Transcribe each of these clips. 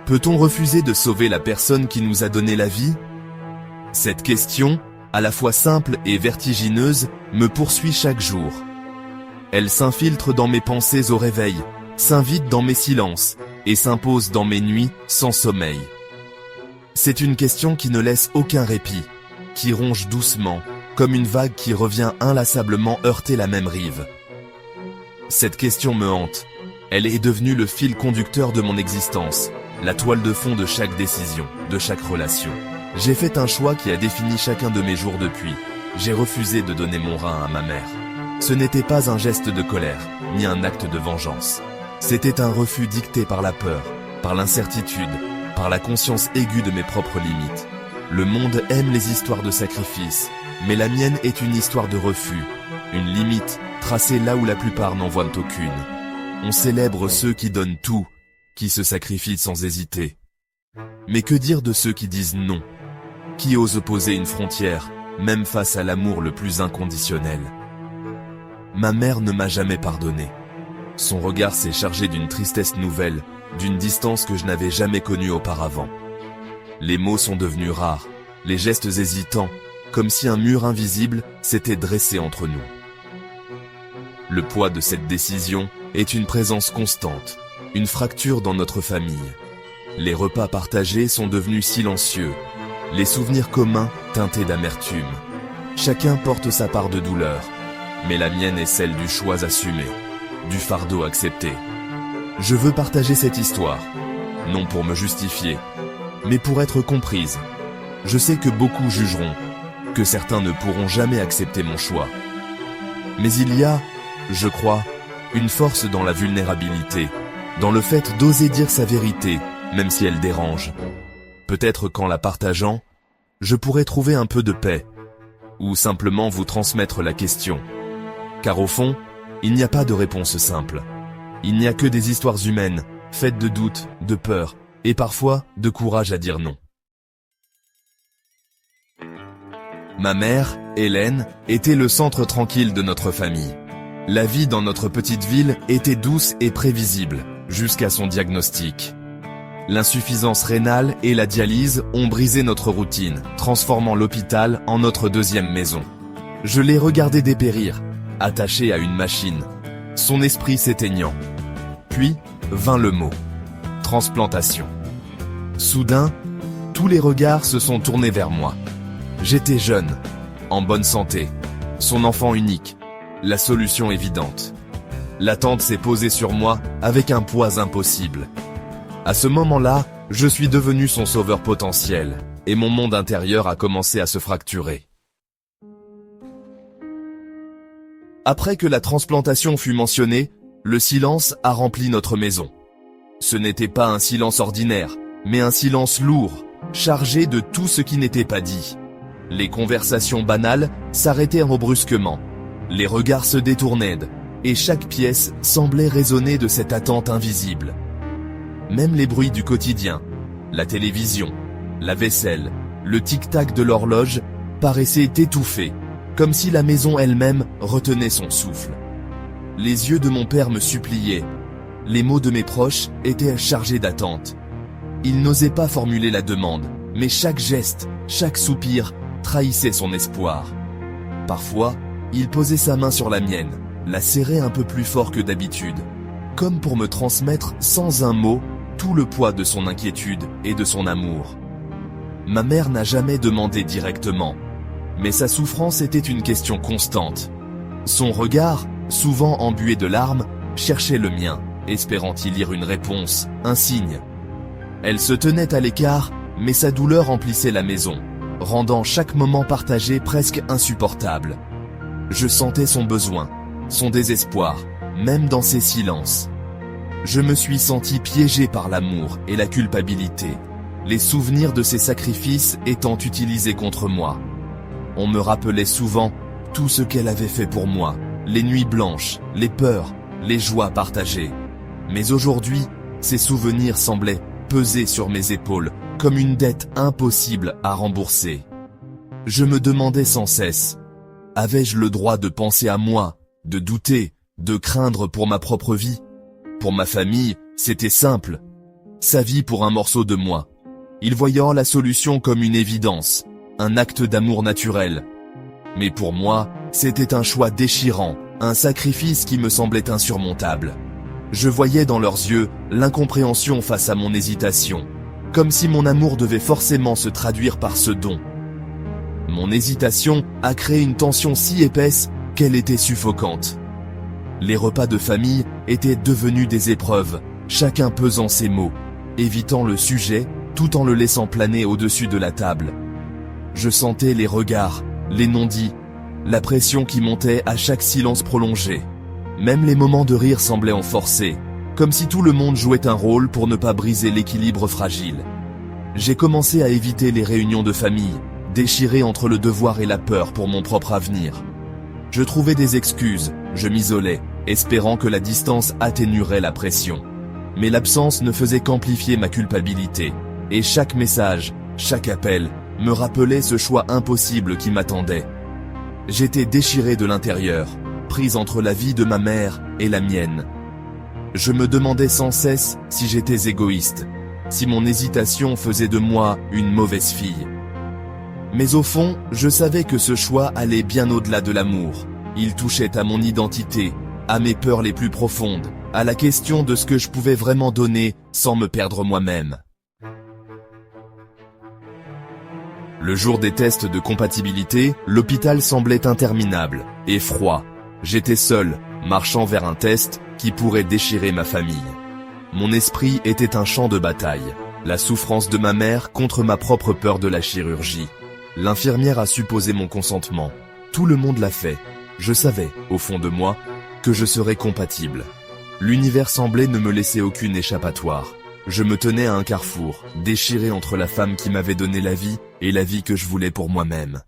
Peut-on refuser de sauver la personne qui nous a donné la vie? Cette question, à la fois simple et vertigineuse, me poursuit chaque jour. Elle s'infiltre dans mes pensées au réveil, s'invite dans mes silences, et s'impose dans mes nuits sans sommeil. C'est une question qui ne laisse aucun répit, qui ronge doucement, comme une vague qui revient inlassablement heurter la même rive. Cette question me hante. Elle est devenue le fil conducteur de mon existence, la toile de fond de chaque décision, de chaque relation. J'ai fait un choix qui a défini chacun de mes jours depuis. J'ai refusé de donner mon rein à ma mère. Ce n'était pas un geste de colère, ni un acte de vengeance. C'était un refus dicté par la peur, par l'incertitude, par la conscience aiguë de mes propres limites. Le monde aime les histoires de sacrifice, mais la mienne est une histoire de refus, une limite tracée là où la plupart n'en voient aucune. On célèbre ceux qui donnent tout, qui se sacrifient sans hésiter. Mais que dire de ceux qui disent non, qui osent poser une frontière, même face à l'amour le plus inconditionnel? Ma mère ne m'a jamais pardonné. Son regard s'est chargé d'une tristesse nouvelle, d'une distance que je n'avais jamais connue auparavant. Les mots sont devenus rares, les gestes hésitants, comme si un mur invisible s'était dressé entre nous. Le poids de cette décision est une présence constante, une fracture dans notre famille. Les repas partagés sont devenus silencieux, les souvenirs communs teintés d'amertume. Chacun porte sa part de douleur, mais la mienne est celle du choix assumé, du fardeau accepté. Je veux partager cette histoire, non pour me justifier, mais pour être comprise. Je sais que beaucoup jugeront, que certains ne pourront jamais accepter mon choix. Mais il y a, je crois, une force dans la vulnérabilité, dans le fait d'oser dire sa vérité, même si elle dérange. Peut-être qu'en la partageant, je pourrais trouver un peu de paix, ou simplement vous transmettre la question. Car au fond, il n'y a pas de réponse simple. Il n'y a que des histoires humaines, faites de doutes, de peur, et parfois de courage à dire non. Ma mère, Hélène, était le centre tranquille de notre famille. La vie dans notre petite ville était douce et prévisible, jusqu'à son diagnostic. L'insuffisance rénale et la dialyse ont brisé notre routine, transformant l'hôpital en notre deuxième maison. Je l'ai regardé dépérir, attaché à une machine, son esprit s'éteignant. Puis vint le mot « transplantation ». Soudain, tous les regards se sont tournés vers moi. J'étais jeune, en bonne santé, son enfant unique, la solution évidente. L'attente s'est posée sur moi avec un poids impossible. À ce moment-là, je suis devenu son sauveur potentiel, et mon monde intérieur a commencé à se fracturer. Après que la transplantation fut mentionnée, le silence a rempli notre maison. Ce n'était pas un silence ordinaire, mais un silence lourd, chargé de tout ce qui n'était pas dit. Les conversations banales s'arrêtèrent brusquement. Les regards se détournaient, et chaque pièce semblait résonner de cette attente invisible. Même les bruits du quotidien, la télévision, la vaisselle, le tic-tac de l'horloge paraissaient étouffés, comme si la maison elle-même retenait son souffle. Les yeux de mon père me suppliaient. Les mots de mes proches étaient chargés d'attente. Ils n'osaient pas formuler la demande, mais chaque geste, chaque soupir trahissait son espoir. Parfois, il posait sa main sur la mienne, la serrait un peu plus fort que d'habitude, comme pour me transmettre sans un mot tout le poids de son inquiétude et de son amour. Ma mère n'a jamais demandé directement, mais sa souffrance était une question constante. Son regard, souvent embué de larmes, cherchait le mien, espérant y lire une réponse, un signe. Elle se tenait à l'écart, mais sa douleur emplissait la maison, rendant chaque moment partagé presque insupportable. Je sentais son besoin, son désespoir, même dans ses silences. Je me suis senti piégé par l'amour et la culpabilité, les souvenirs de ses sacrifices étant utilisés contre moi. On me rappelait souvent tout ce qu'elle avait fait pour moi, les nuits blanches, les peurs, les joies partagées. Mais aujourd'hui, ces souvenirs semblaient peser sur mes épaules comme une dette impossible à rembourser. Je me demandais sans cesse, avais-je le droit de penser à moi, de douter, de craindre pour ma propre vie? Pour ma famille, c'était simple. sa vie pour un morceau de moi. Il voyait la solution comme une évidence, un acte d'amour naturel. Mais pour moi, c'était un choix déchirant, un sacrifice qui me semblait insurmontable. Je voyais dans leurs yeux l'incompréhension face à mon hésitation, comme si mon amour devait forcément se traduire par ce don. Mon hésitation a créé une tension si épaisse qu'elle était suffocante. Les repas de famille étaient devenus des épreuves, chacun pesant ses mots, évitant le sujet, tout en le laissant planer au-dessus de la table. Je sentais les regards, les non-dits, la pression qui montait à chaque silence prolongé. Même les moments de rire semblaient en forcer, comme si tout le monde jouait un rôle pour ne pas briser l'équilibre fragile. J'ai commencé à éviter les réunions de famille, déchiré entre le devoir et la peur pour mon propre avenir. Je trouvais des excuses, je m'isolais, espérant que la distance atténuerait la pression. Mais l'absence ne faisait qu'amplifier ma culpabilité, et chaque message, chaque appel, me rappelait ce choix impossible qui m'attendait. J'étais déchiré de l'intérieur, prise entre la vie de ma mère et la mienne. Je me demandais sans cesse si j'étais égoïste, si mon hésitation faisait de moi une mauvaise fille. Mais au fond, je savais que ce choix allait bien au-delà de l'amour. Il touchait à mon identité, à mes peurs les plus profondes, à la question de ce que je pouvais vraiment donner sans me perdre moi-même. Le jour des tests de compatibilité, l'hôpital semblait interminable et froid. J'étais seul, marchant vers un test qui pourrait déchirer ma famille. Mon esprit était un champ de bataille, la souffrance de ma mère contre ma propre peur de la chirurgie. L'infirmière a supposé mon consentement. Tout le monde l'a fait. Je savais, au fond de moi, que je serais compatible. L'univers semblait ne me laisser aucune échappatoire. Je me tenais à un carrefour, déchiré entre la femme qui m'avait donné la vie et la vie que je voulais pour moi-même.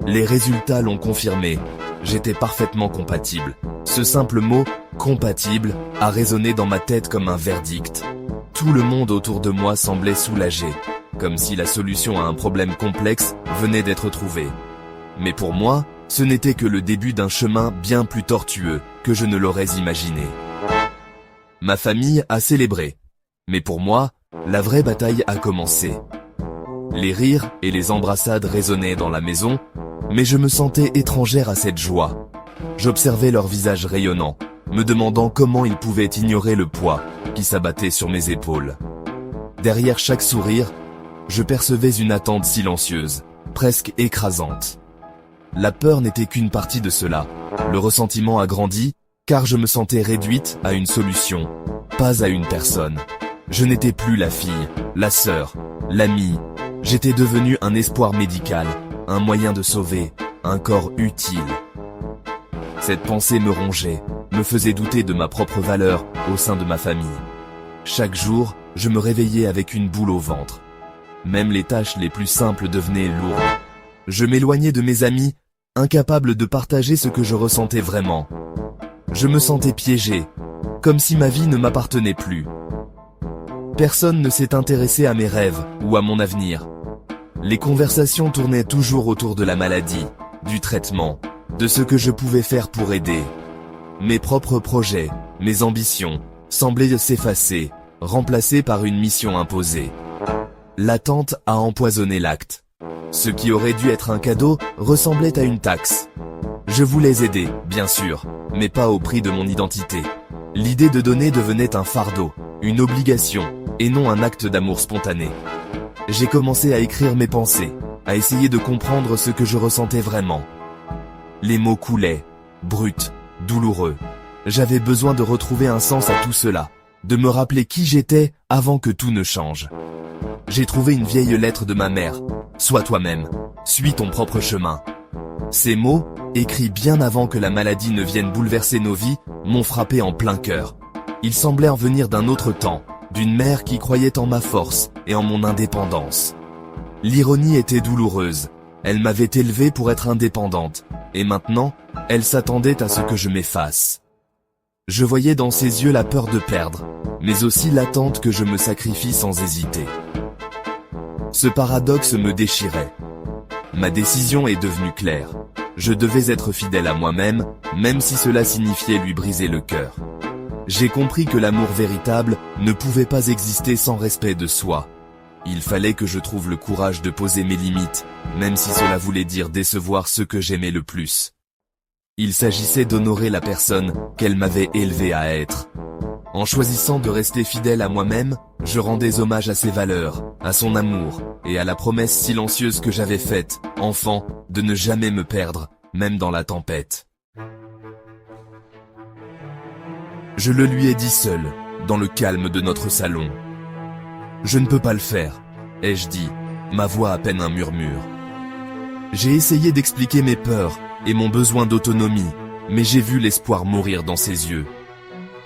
Les résultats l'ont confirmé. J'étais parfaitement compatible. Ce simple mot, compatible, a résonné dans ma tête comme un verdict. Tout le monde autour de moi semblait soulagé, comme si la solution à un problème complexe venait d'être trouvée. Mais pour moi, ce n'était que le début d'un chemin bien plus tortueux que je ne l'aurais imaginé. Ma famille a célébré. Mais pour moi, la vraie bataille a commencé. Les rires et les embrassades résonnaient dans la maison, mais je me sentais étrangère à cette joie. J'observais leurs visages rayonnants, me demandant comment ils pouvaient ignorer le poids qui s'abattait sur mes épaules. Derrière chaque sourire, je percevais une attente silencieuse, presque écrasante. La peur n'était qu'une partie de cela. Le ressentiment a grandi, car je me sentais réduite à une solution, pas à une personne. Je n'étais plus la fille, la sœur, l'amie. J'étais devenue un espoir médical, un moyen de sauver, un corps utile. Cette pensée me rongeait, me faisait douter de ma propre valeur au sein de ma famille. Chaque jour, je me réveillais avec une boule au ventre. Même les tâches les plus simples devenaient lourdes. Je m'éloignais de mes amis, incapable de partager ce que je ressentais vraiment. Je me sentais piégé, comme si ma vie ne m'appartenait plus. Personne ne s'est intéressé à mes rêves ou à mon avenir. Les conversations tournaient toujours autour de la maladie, du traitement, de ce que je pouvais faire pour aider. Mes propres projets, mes ambitions, semblaient s'effacer, remplacés par une mission imposée. L'attente a empoisonné l'acte. Ce qui aurait dû être un cadeau ressemblait à une taxe. Je voulais aider, bien sûr, mais pas au prix de mon identité. L'idée de donner devenait un fardeau, une obligation, et non un acte d'amour spontané. J'ai commencé à écrire mes pensées, à essayer de comprendre ce que je ressentais vraiment. Les mots coulaient, bruts, douloureux. J'avais besoin de retrouver un sens à tout cela, de me rappeler qui j'étais avant que tout ne change. J'ai trouvé une vieille lettre de ma mère. Sois toi-même, suis ton propre chemin. Ces mots, écrits bien avant que la maladie ne vienne bouleverser nos vies, m'ont frappé en plein cœur. Ils semblaient venir d'un autre temps, d'une mère qui croyait en ma force et en mon indépendance. L'ironie était douloureuse. Elle m'avait élevée pour être indépendante, et maintenant, elle s'attendait à ce que je m'efface. Je voyais dans ses yeux la peur de perdre, mais aussi l'attente que je me sacrifie sans hésiter. Ce paradoxe me déchirait. Ma décision est devenue claire. Je devais être fidèle à moi-même, même si cela signifiait lui briser le cœur. j'ai compris que l'amour véritable ne pouvait pas exister sans respect de soi. Il fallait que je trouve le courage de poser mes limites, même si cela voulait dire décevoir ceux que j'aimais le plus. Il s'agissait d'honorer la personne qu'elle m'avait élevée à être. En choisissant de rester fidèle à moi-même, je rendais hommage à ses valeurs, à son amour, et à la promesse silencieuse que j'avais faite, enfant, de ne jamais me perdre, même dans la tempête. Je le lui ai dit seul, dans le calme de notre salon. Je ne peux pas le faire, ai-je dit, ma voix à peine un murmure. J'ai essayé d'expliquer mes peurs et mon besoin d'autonomie, mais j'ai vu l'espoir mourir dans ses yeux.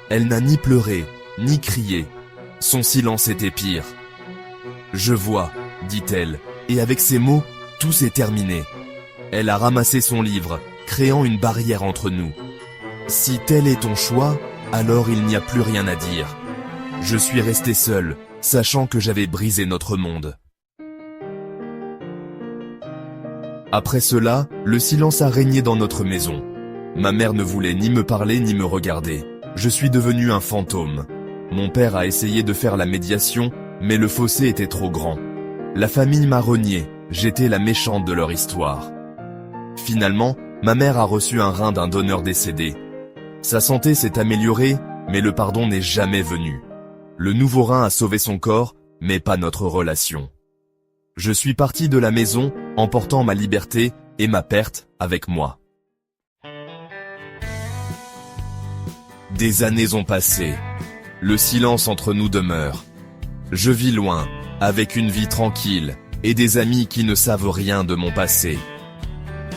Elle n'a ni pleuré, ni crié. Son silence était pire. Je vois, dit-elle, et avec ces mots, tout s'est terminé. Elle a ramassé son livre, créant une barrière entre nous. Si tel est ton choix, alors il n'y a plus rien à dire. Je suis resté seul, sachant que j'avais brisé notre monde. Après cela, le silence a régné dans notre maison. Ma mère ne voulait ni me parler ni me regarder. Je suis devenu un fantôme. Mon père a essayé de faire la médiation, mais le fossé était trop grand. La famille m'a renié, j'étais la méchante de leur histoire. Finalement, ma mère a reçu un rein d'un donneur décédé. Sa santé s'est améliorée, mais le pardon n'est jamais venu. Le nouveau rein a sauvé son corps, mais pas notre relation. Je suis parti de la maison, emportant ma liberté et ma perte avec moi. Des années ont passé. Le silence entre nous demeure. Je vis loin, avec une vie tranquille, et des amis qui ne savent rien de mon passé.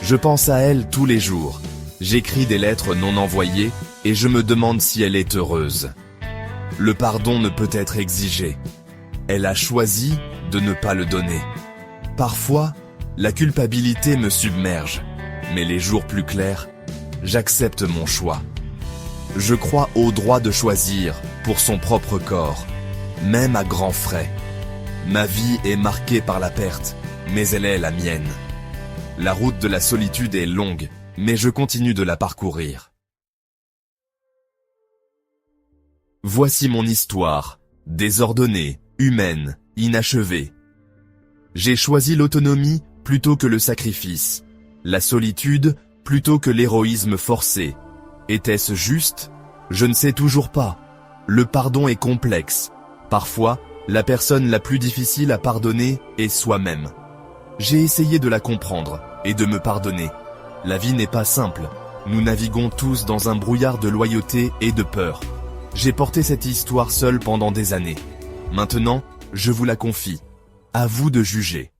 Je pense à elle tous les jours. J'écris des lettres non envoyées, et je me demande si elle est heureuse. Le pardon ne peut être exigé. Elle a choisi de ne pas le donner. Parfois, la culpabilité me submerge, mais les jours plus clairs, j'accepte mon choix. Je crois au droit de choisir pour son propre corps, même à grands frais. Ma vie est marquée par la perte, mais elle est la mienne. La route de la solitude est longue, mais je continue de la parcourir. Voici mon histoire, désordonnée, humaine, inachevée. J'ai choisi l'autonomie plutôt que le sacrifice, la solitude plutôt que l'héroïsme forcé. Était-ce juste? Je ne sais toujours pas. Le pardon est complexe. Parfois, la personne la plus difficile à pardonner est soi-même. J'ai essayé de la comprendre et de me pardonner. La vie n'est pas simple. Nous naviguons tous dans un brouillard de loyauté et de peur. J'ai porté cette histoire seule pendant des années. Maintenant, je vous la confie. À vous de juger.